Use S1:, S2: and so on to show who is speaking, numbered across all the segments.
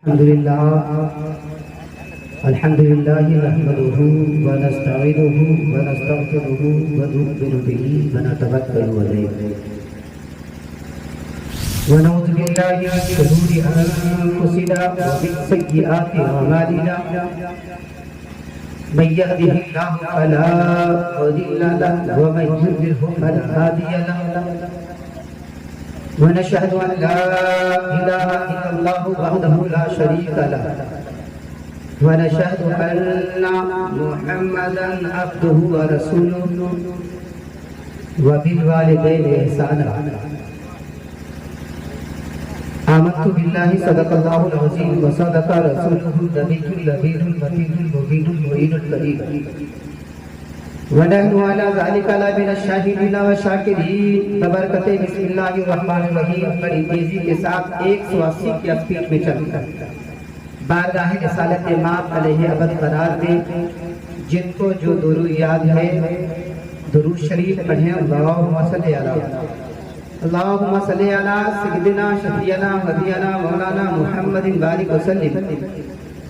S1: الحمد لله نحمده ونستعينه ونستغفره ونؤمن به ونتوكل عليه ونعوذ بالله من شرور انفسنا ومن سيئات اعمالنا من يهده الله فلا مضل له ومن يضلل فلا هادي له ونشهد أن لا إله إلا الله وحده لا شريك له ونشهد أن محمدا عبده ورسوله وبالوالدين إحسانا آمنت بالله صدق الله العظيم وصدق رسوله النبي الأمين المتين المبين المعين الكريم ونحن على ذلك لمن الشاہدین والشاکرین ببرکت بسم اللہ الرحمن الرحیم بڑی تیزی کے ساتھ 180 کی اسپیڈ میں چلتا بارگاہ رسالت ماب علیہ ابد قرار دے جن کو جو درود یاد ہے درود شریف پڑھیں اللہم صلی علی سیدنا شفیعنا ودینا مولانا محمد بارک وسلم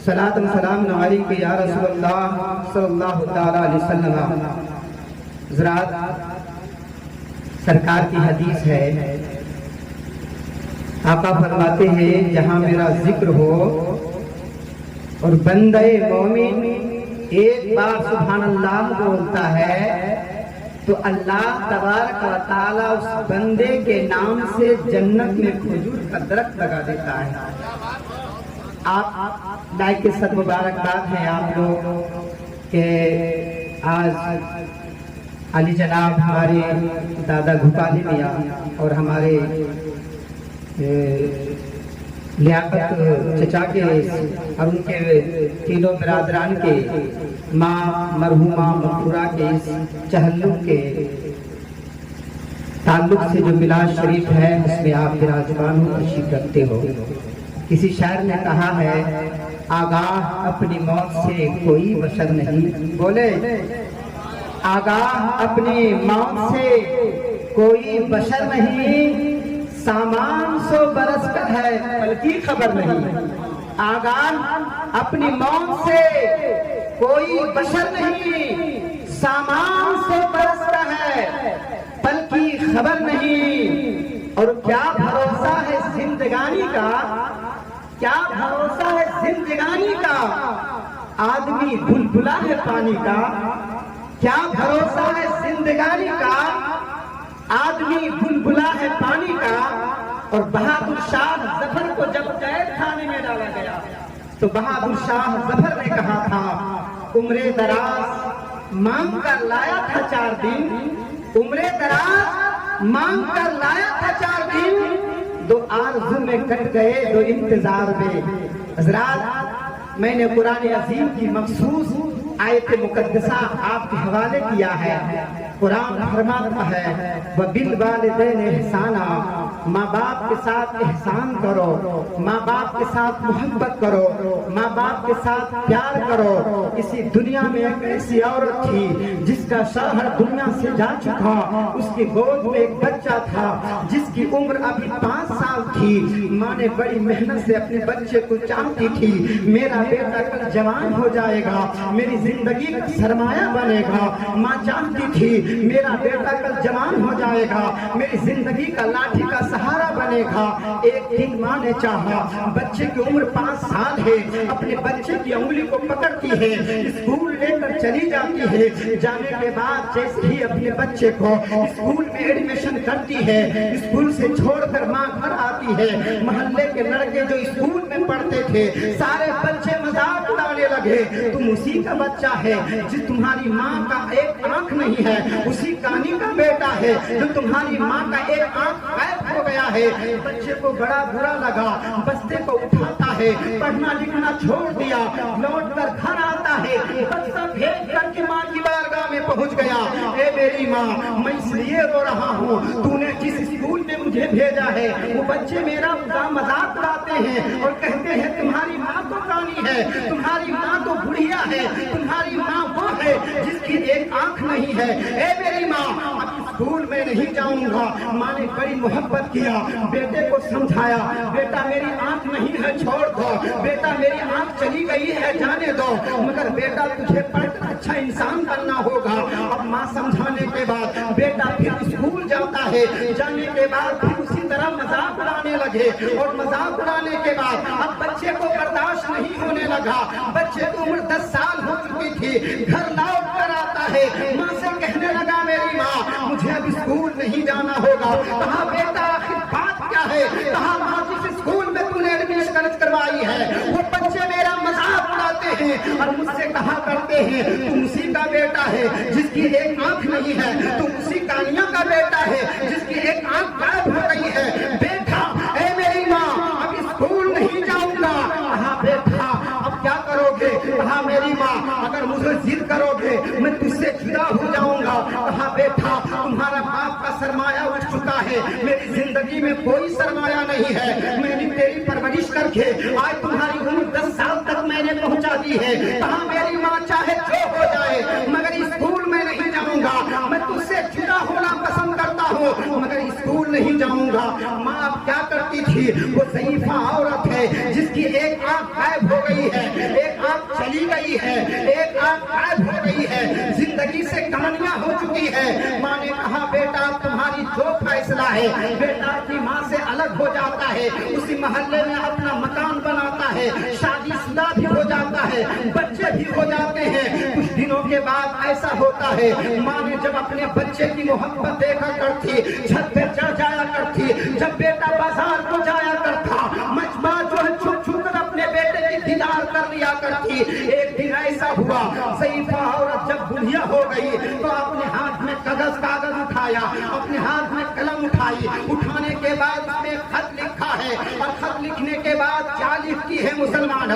S1: صلاۃ و سلام علیک یا رسول اللہ صلی اللہ تعالی علیہ وسلم۔ حضرات، سرکار کی حدیث ہے، آقا فرماتے ہیں جہاں میرا ذکر ہو اور بندہ مومن ایک بار سبحان اللہ بولتا ہے تو اللہ تبارک و تعالی اس بندے کے نام سے جنت میں کھجور کا درخت لگا دیتا ہے۔ آپ لائق کے سب مبارکباد ہیں آپ لوگ کہ آج علی جناب ہمارے دادا گھپالی میاں اور ہمارے لیاقت چچا کے اور ان کے تینوں برادران کے ماں مرحومہ مغفورہ کے اس چہلم کے تعلق سے جو میلاد شریف ہے اس میں آپ براجمان ہو تشریف رکھتے ہو۔ کسی شاعر نے کہا ہے آگاہ اپنی موت سے کوئی بشر نہیں، بولے آگاہ اپنی موت سے کوئی بشر نہیں، سامان 100 برس کا ہے پل کی خبر نہیں۔ آگاہ اپنی موت سے کوئی بشر نہیں، سامان 100 برس کا ہے پل کی خبر نہیں۔ اور کیا بھروسہ ہے زندگانی کا، کیا بھروسہ ہے زندگانی کا، آدمی بلبلا ہے پانی کا۔ کیا بھروسہ ہے زندگانی کا، آدمی بلبلا ہے پانی کا۔ اور بہادر شاہ ظفر کو جب قید خانے میں ڈالا گیا تو بہادر شاہ ظفر نے کہا تھا عمر دراز مانگ کر لایا تھا 4 دن، عمر دراز مانگ کر لایا تھا 4 دن، 2 آرزو میں کٹ گئے 2 انتظار میں۔ حضرات، میں نے قرآن عظیم کی مخصوص آیت مقدسہ آپ کے حوالے کیا ہے۔ قرآن فرماتا ہے وَبِالْوَالِدَيْنِ احسانا، ماں باپ کے ساتھ احسان کرو، ماں باپ کے ساتھ محبت کرو، ماں باپ کے ساتھ پیار کرو۔ اسی دنیا میں ایک ایسی عورت تھی جس کا شوہر دنیا سے جا چکا، اس کی گود میں ایک بچہ تھا جس کی عمر ابھی 5 سال تھی۔ ماں نے بڑی محنت سے اپنے بچے کو چاہتی تھی میرا بیٹا کل جوان ہو جائے گا، میری زندگی کا سرمایہ بنے گا۔ ماں چاہتی تھی میرا بیٹا کل جوان ہو جائے گا، میری زندگی کا لاٹھی کا سہارا بنے گا۔ ایک دن ماں نے چاہا، بچے کی عمر 5 سال ہے، اپنے بچے کی انگلی کو پکڑتی ہے، اسکول لے کر چلی جاتی ہے۔ جانے کے بعد جیسے ہی اپنے بچے کو اسکول میں ایڈمیشن کرتی ہے، اسکول سے چھوڑ کر ماں گھر آتی ہے۔ محلے کے لڑکے جو اسکول میں پڑھتے تھے سارے بچے مذاق اڑانے لگے، تم اسی کا بچہ ہے جس تمہاری ماں کا ایک آنکھ نہیں ہے، اسی کانی کا بیٹا ہے جو تمہاری ماں کا ایک آنکھ غائب ہو گیا ہے۔ بچے کو بڑا برا لگا، بستے کو اٹھاتا ہے، پڑھنا لکھنا چھوڑ دیا، لوٹ کر گھر آتا ہے، بستہ پھینک کر کے ماں کی بارگاہ میں پہنچ گیا۔ اے میری ماں، میں اس لیے رو رہا ہوں، تو نے جس اسکول میں مجھے بھیجا ہے وہ بچے میرا مذاق اڑاتے ہیں اور کہتے ہیں تمہاری ماں تو کانی ہے، تمہاری ماں تو بڑھیا ہے، تمہاری ماں وہ ہے جس کی ایک آنکھ نہیں ہے۔ اے میری ماں، اب اسکول میں نہیں جاؤں گا۔ ماں نے بڑی محبت کیا، بیٹے کو سمجھایا، بیٹا میری آنکھ نہیں ہے چھوڑ دو، हो। बेटा मेरी आंख चली गई है जाने दो, मगर बेटा तुझे पढ़कर अच्छा इंसान बनना होगा। अब माँ समझाने के बाद बेटा फिर स्कूल जाता है। जाने के बाद फिर उसी तरह मजाक उड़ाने लगे, और मजाक उड़ाने के बाद अब बच्चे को बर्दाश्त नहीं होने लगा। बच्चे की उम्र 10 साल हो चुकी थी। घर लौट कर आता है, माँ से कहने लगा मेरी माँ मुझे अब स्कूल नहीं जाना होगा। कहा बेटा आखिर बात क्या है? कहा माँ जिस स्कूल में तूने एडमिशन करवाई है वो बच्चे मेरा मजाक उड़ाते हैं और मुझसे कहा करते हैं तुम उसी का बेटा है जिसकी एक आंख नहीं है, तुम उसी कानिया का बेटा है जिसकी एक आंख गायब हो गई है। बेटा ए मेरी माँ अब स्कूल नहीं जाऊंगा। कहा बेटा अब क्या करोगे? कहा मेरी माँ अगर मुझे जिद करोगे मैं तुझसे जुदा हो जाऊंगा। कहा बेटा तुम्हारा बाप का सरमाया उठ चुका है, मेरी जिंदगी में कोई सरमाया नहीं है। मैंने तेरी परवरिश करके आज तुम्हारी उम्र 10 साल तक मैंने पहुंचा दी है। कहा मेरी माँ चाहे जो हो जाए मगर स्कूल में नहीं जाऊंगा। मैं तुझसे जुदा होना पसंद करता हूँ मगर स्कूल नहीं जाऊंगा। माँ अब क्या करती थी? वो ज़ईफ़ा औरत है जिसकी एक आंख गायब हो गई है, एक आंख चली गई है, एक आंख गायब हो गई है, जिंदगी से कहानियां हो चुकी है। माँ ने कहा बेटा तुम्हारी जो फैसला है। बेटा की माँ से अलग हो जाता है, उसी मोहल्ले में अपना मकान बनाता है, शादीशुदा भी हो जाता है, बच्चे भी हो जाते हैं। कुछ दिनों के बाद ऐसा होता है माँ ने जब अपने बच्चे की मोहब्बत देखा करती, छत पे चढ़ जाया करती। जब बेटा बाजार को जाया करता मजमा जो है छुप छुप कर अपने बेटे की दीदार कर लिया करती। एक दिन ऐसा हुआ ज़ईफ़ा औरत जब बुढ़िया हो गई तो अपने हाथ में कागज उठाया, अपने हाथ में कलम उठाई। उठाने के बाद उसने खत लिखा है और खत लिखने के बाद क्या लिखती है मुसलमान?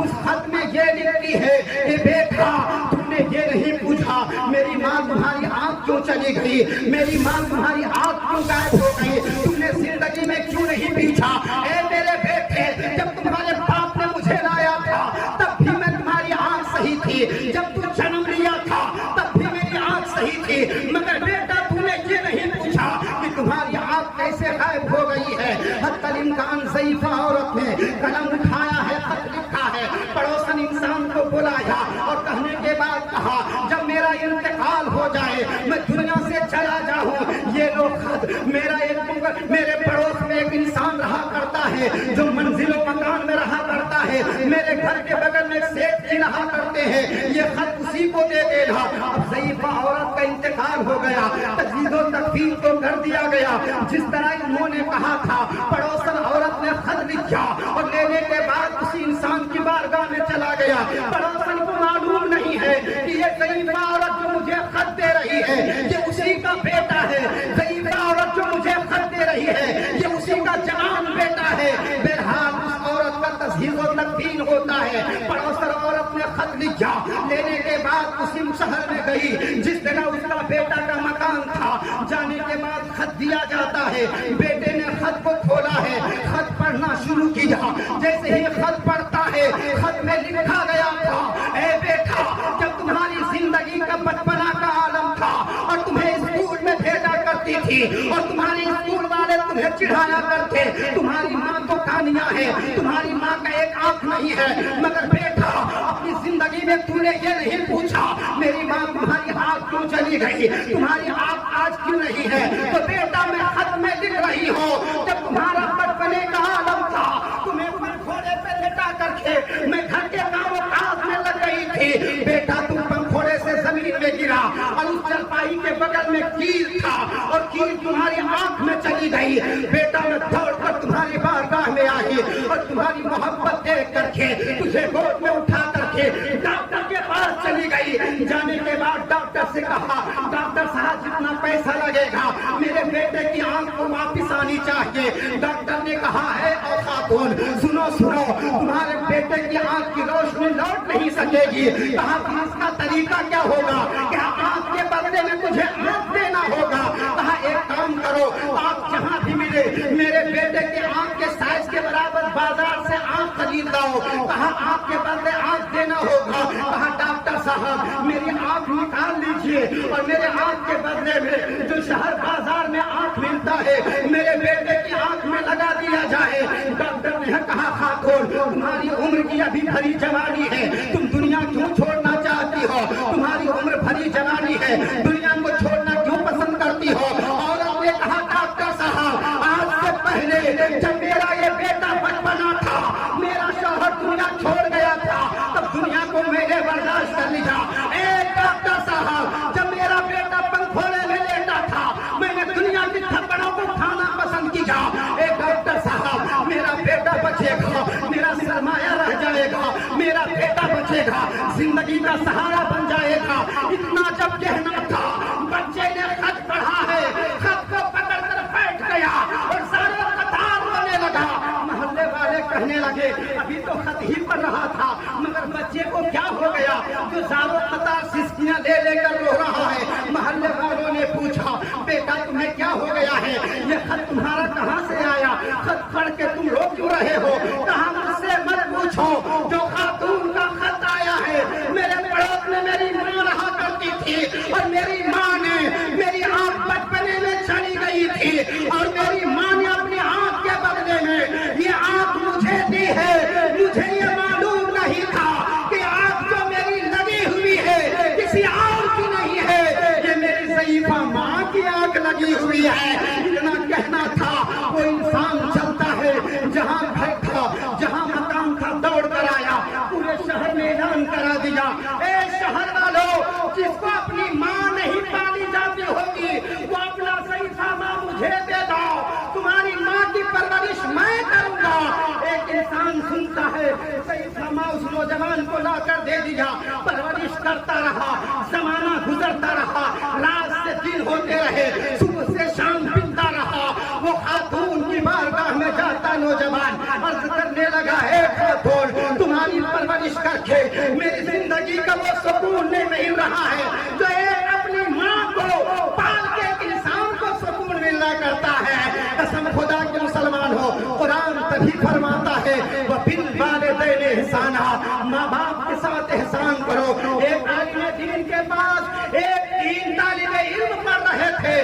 S1: उस खत में ये लिखती है कि बेटा तुमने ये नहीं पूछा मेरी माँ तुम्हारी आंख क्यों चली गई, मेरी माँ तुम्हारी आंख क्यों गायब हो गई, तुमने जिंदगी में क्यों नहीं पूछा? ए मेरे बेटे जब तुम्हारे बाप ने मुझे लाया था तब भी मैं तुम्हारी आंख सही थी, जब तू जन्म लिया था तब भी मेरी आंख सही थी, मगर बेटा तूने ये नहीं पूछा कि तुम्हारी आंख कैसे गायब हो गई है। हत्तल इम्कान ज़ईफ़ा औरत ने कलम उठाया है, खत लिखा है, पड़ोसन इंसान को बुलाया और कहने के बाद कहा जब मेरा इंतकाल हो जाए मैं दुनिया से चला जाऊं ये लो खत। मेरे पड़ोस में एक इंसान रहा करता है जो मंजिलो मकान में रहा करता है, मेरे घर के बगल में सेठ जी रहा करते हैं, ये खत उसी को दे देना। अब ज़ईफ़ा औरत का इंतकाल हो गया, तजदीद और तकफीन को कर दिया गया जिस तरह उन्होंने कहा था। पड़ोसन औरत ने खत लिखा और लेने के बाद उसी इंसान की बारगाह में चला गया। पड़ोसन को मालूम नहीं है कि ये ज़ईफ़ा औरत जो मुझे खत दे रही है ये उसी का बेटा है, ज़ईफ़ा औरत जो मुझे खत दे रही है ये उसी का जवान बेटा है। बहरहाल उस औरत का तस्हीह और तकफीन होता है। पड़ोसन औरत ने खत लिखा, लेने के बाद उसी शहर में गई जिस जगह उसका बेटा का मकान था। जाने के बाद खत दिया जाता है, बेटे ने खत को खोला है, खत पढ़ना शुरू किया। जैसे ही खत पढ़ता है खत में लिखा गया था ए बेटा जब तुम्हारी जिंदगी का बचपना का आलम था और तुम्हें स्कूल में भेजा करती थी और तुम्हारे स्कूल वाले तुम्हें चिढ़ाया करते, तुम्हारी माँ तो कानिया है, तुम्हारी माँ का एक आंख नहीं है, मगर बेटा अपनी जिंदगी में तूने ये नहीं पूछा मेरी माँ तुम्हारी आंख क्यों चली गई, तुम्हारी आंख आज क्यों नहीं है। तो बेटा मैं खत में लिख रही हूँ जब तुम्हारा बचपने का आलम था तुम्हें पंखोड़े पे लेटा करके मैं घर के कामों काज में लग गई थी। बेटा तुम पंखोड़े से जमीन में गिरा और उस चरपाई के बगल में कील था और कील तुम्हारी आंख में चली गई। बेटा मैं दौड़कर तुम्हारी बारगाह में आई और तुम्हारी मोहब्बत देख करके तुझे गोद में उठा करके डॉक्टर के पास चली गई। जाने के बाद डॉक्टर से कहा डॉक्टर साहब जितना पैसा लगेगा मेरे बेटे की आंख को वापिस आनी चाहिए। डॉक्टर ने कहा है और खातून सुनो सुनो तुम्हारे बेटे की आंख की रोशनी लौट नहीं सकेगी। कहा कि इसका तरीका क्या होगा? क्या आंख के बदले में तुझे आंख देना होगा? कहा एक काम करो आप जहाँ भी मिले मेरे बेटे के आंख के साइज के बराबर बाजार से आंख खरीद लाओ। कहा आंख के बदले आंख देना होगा। कहा डॉक्टर साहब मेरी आंख निकाल लीजिए और मेरे आंख के बदले में जो शहर बाजार में आंख मिलता है मेरे बेटे की आंख में लगा दिया जाए। डॉक्टर ने कहा खातून तुम्हारी उम्र की अभी भरी जवानी है, तुम दुनिया क्यों छोड़ना चाहती हो? तुम्हारी उम्र भरी जवानी है, दुनिया को छोड़ना क्यों पसंद करती हो? औरत ने कहा डॉक्टर साहब आज से पहले जब मेरा ये बेटा बचपना था, मेरा शौहर दुनिया छोड़ गया था, तब दुनिया को मैंने बर्दाश्त कर लिया। डॉक्टर साहब जब मेरा बेटा पंखोड़े में लेटा था, मैंने दुनिया की थप्पड़ों को खाना पसंद किया। डॉक्टर साहब मेरा बेटा बचेगा, मेरा सरमाया रह जाएगा, मेरा बेटा बचेगा, जिंदगी का सहारा बन जाएगा। इतना जब कहना था, बच्चे ने खत पढ़ा है, खत को पकड़ कर बैठ गया और सारे कतार रोने लगा। मोहल्ले वाले कहने लगे अभी तो खत ही पढ़ रहा था, मगर बच्चे को क्या हो गया जो सारों कतार सिस्कियां ले लेकर रो रहा है। मोहल्ले वालों ने पूछा बेटा तुम्हें क्या हो गया है, ये खत तुम्हारा कहाँ से आया? खत पढ़ के तुम रो क्यों रहे हो? कहा मुझसे मत पूछो, जो खातून का खत आया है, मेरे पड़ोस में मेरी माँ रहा करती थी और मेरी माँ ने मेरी आँख बचपने में चली गई थी और मेरी माँ ने अपनी आँख के बदले में ये आँख मुझे दी है। मुझे ये मालूम नहीं था कि आँख जो मेरी लगी हुई है किसी और की नहीं है, ये मेरी ज़ईफ़ा माँ की आँख लगी हुई है। इतना कहना था। वो इंसान चलता है जहाँ घर था, जहाँ मकान था, दौड़ कर आया, पूरे शहर में ऐलान करा दिया शहर वालों जिसको अपनी माँ नहीं पाली जाती होगी वो अपना ज़ईफ़ा माँ मुझे दे दो, तुम्हारी माँ की परवरिश मैं करूंगा। एक इंसान सुनता है, ज़ईफ़ा माँ उस नौजवान को लाकर दे दिया, परवरिश करता रहा, जमाना गुजरता रहा, रात से दिन होते रहे, सुबह से शाम बीतता रहा। वो खातून की बारगाह में जाता नौजवान अर्ज करने लगा है खातून तुम्हारी परवरिश करके मेरी जिंदगी का वो सुकून नहीं मिल रहा है जो एक अपनी माँ को पाल के इंसान को सुकून मिलना करता है। कसम खुदा के मुसलमान हो, कुरान तभी फरमाता है वह बिल वालिदैन ihsana, माँ बाप के साथ एहसान करो। एक आलिम दीन के पास एक 3 तालिबे इल्म पढ़ रहे थे,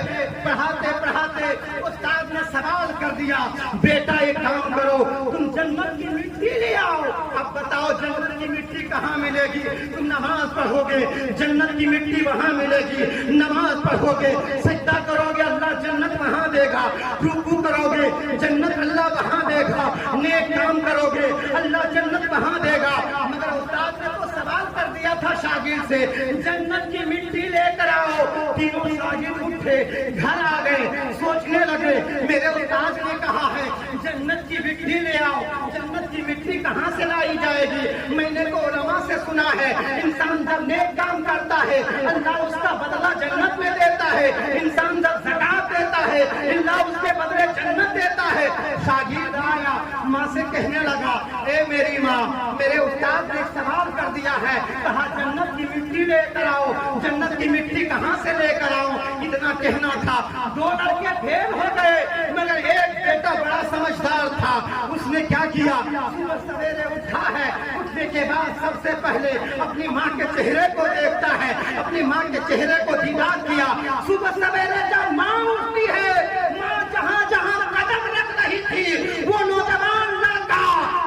S1: पढ़ाते पढ़ाते उस्ताद ने सवाल कर दिया बेटा एक काम करो तुम जन्नत की मिट्टी ले आओ। अब बताओ जन्नत की मिट्टी कहाँ मिलेगी? तुम नमाज पढ़ोगे जन्नत की मिट्टी वहाँ मिलेगी, नमाज पढ़ोगे सजदा करोगे अल्लाह जन्नत वहाँ देगा, रुकू करोगे जन्नत अल्लाह वहाँ देगा, नेक काम करोगे अल्लाह जन्नत वहाँ देगा। मगर उस्ताद ने तो सवाल कर दिया था शागिर्द से जन्नत की मिट्टी लेकर आओ। तीनों शागिर्द उठे घर आ गए, सोचने लगे मेरे उस्ताद ने कहा है जन्नत की मिट्टी ले आओ, जन्नत की मिट्टी कहाँ से लाई जाएगी? मैंने तो उलमा से सुना है इंसान जब नेक काम करता है अल्लाह उसका बदला जन्नत में देता है, इंसान जब ज़कात देता है अल्लाह उसके बदले जन्नत देता है। शागिर्द आया माँ से कहने लगा ए मेरी माँ मेरे उस्ताद ने सवाल कर दिया है, कहा जन्नत की मिट्टी लेकर आओ, जन्नत की मिट्टी कहाँ से लेकर आओ? इतना कहना था। 2 लड़के फेल हो गए मगर एक बेटा बड़ा समझदार था, उसने क्या किया सुबह सवेरे उठा है, उठने के बाद सबसे पहले अपनी माँ के चेहरे को देखता है, अपनी माँ के चेहरे को दीदार किया। सुबह सवेरे जब माँ उठती है, माँ जहाँ जहाँ कदम रख रही थी वो नौजवान लड़का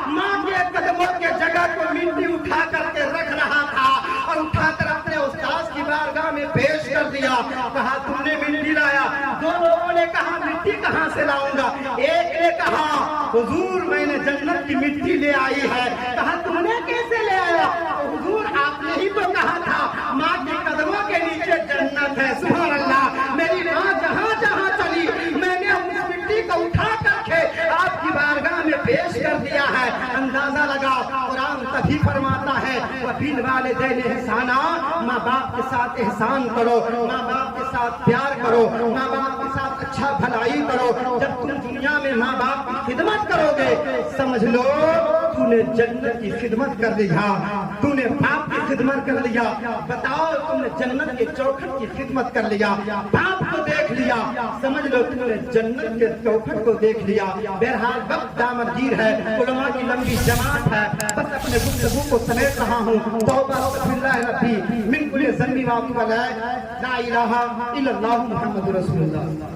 S1: माँ के कदमों के जगह को मिट्टी उठा करके रख रहा था और उठाकर अपने उस्ताद की बारगाह में पेश कर दिया। कहा तुमने मिट्टी लाया? 2 लोगों ने कहा मिट्टी कहाँ से लाऊंगा? एक ने कहा हुजूर मैंने जन्नत की मिट्टी ले आई है। कहा तुमने कैसे ले आया? हुजूर आपने ही तो कहा था माँ के कदमों के नीचे जन्नत है। सुभान अल्लाह, मेरी माँ जहाँ जहाँ चली मैंने उस मिट्टी को उठा करके आपकी बारगाह में पेश कर दिया है। अंदाजा लगाओ कुरान तभी फरमाता है बिल वालिदैन ihsana, माँ बाप के साथ एहसान करो, माँ बाप के साथ प्यार करो, माँ बाप के साथ अच्छा भलाई करो। जब तुम दुनिया में माँ बाप की खिदमत करोगे समझ लो तूने जन्नत की खिदमत कर लिया, तूने बाप की खिदमत कर लिया। बताओ तुमने जन्नत के चौखट की खिदमत कर लिया, बाप को देख लिया, समझ लो तुमने जन्नत के चौखट को देख लिया। बहरहाल वक्त दामदगीर है, उलमा की लंबी जमात है, बस अपने गुफ्तगू को समेट रहा हूँ। तौबा अस्तगफिरुल्लाह रब्बी मिन कुल्ली ज़ंबि व अतूबु इलैह, ला इलाहा इल्लल्लाहु मुहम्मदुर रसूलुल्लाह।